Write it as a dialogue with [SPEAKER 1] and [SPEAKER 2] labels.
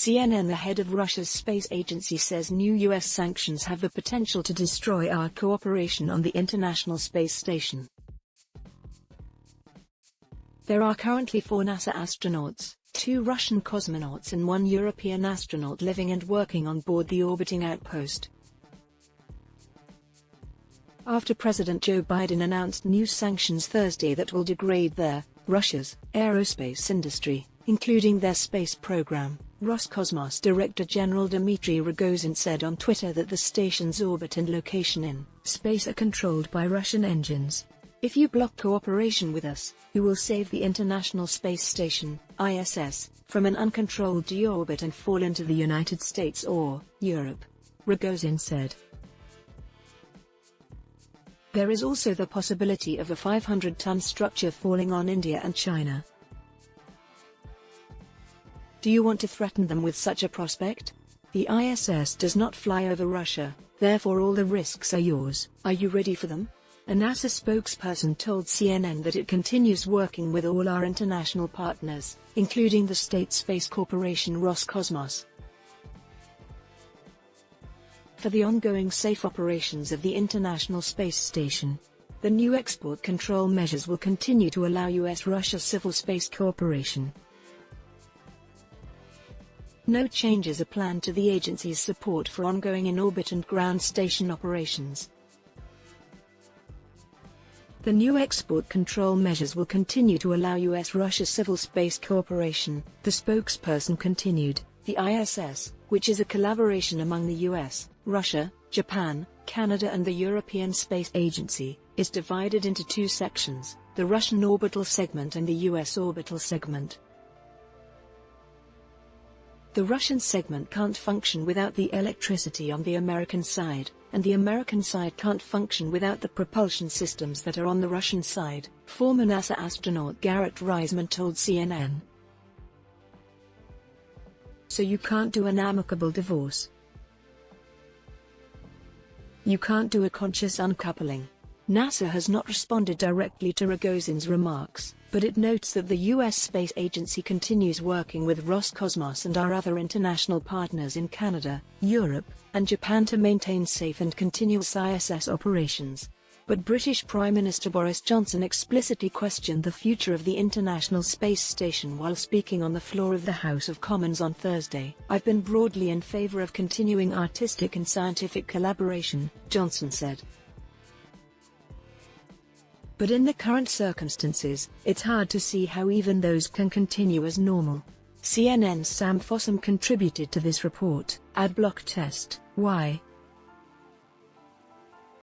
[SPEAKER 1] CNN. The head of Russia's space agency says new U.S. sanctions have the potential to destroy our cooperation on the International Space Station. There are currently 4 NASA astronauts, 2 Russian cosmonauts and 1 European astronaut living and working on board the orbiting outpost. After President Joe Biden announced new sanctions Thursday that will degrade Russia's aerospace industry, including their space program, Roscosmos Director General Dmitry Rogozin said on Twitter that the station's orbit and location in space are controlled by Russian engines. If you block cooperation with us, you will save the International Space Station, ISS, from an uncontrolled deorbit and fall into the United States or Europe, Rogozin said. There is also the possibility of a 500-ton structure falling on India and China. Do you want to threaten them with such a prospect? The ISS does not fly over Russia, therefore all the risks are yours. Are you ready for them? A NASA spokesperson told CNN that it continues working with all our international partners, including the state space corporation Roscosmos, for the ongoing safe operations of the International Space Station. The new export control measures will continue to allow U.S.-Russia civil space cooperation. No changes are planned to the agency's support for ongoing in-orbit and ground station operations. The new export control measures will continue to allow U.S.-Russia civil space cooperation, the spokesperson continued. The ISS, which is a collaboration among the U.S., Russia, Japan, Canada and the European Space Agency, is divided into 2 sections, the Russian orbital segment and the U.S. orbital segment. The Russian segment can't function without the electricity on the American side, and the American side can't function without the propulsion systems that are on the Russian side, former NASA astronaut Garrett Reisman told CNN. So you can't do an amicable divorce. You can't do a conscious uncoupling. NASA has not responded directly to Rogozin's remarks, but it notes that the U.S. Space Agency continues working with Roscosmos and our other international partners in Canada, Europe, and Japan to maintain safe and continuous ISS operations. But British Prime Minister Boris Johnson explicitly questioned the future of the International Space Station while speaking on the floor of the House of Commons on Thursday. I've been broadly in favour of continuing artistic and scientific collaboration, Johnson said. But in the current circumstances, it's hard to see how even those can continue as normal. CNN's Sam Fossum contributed to this report. Adblock test. Why?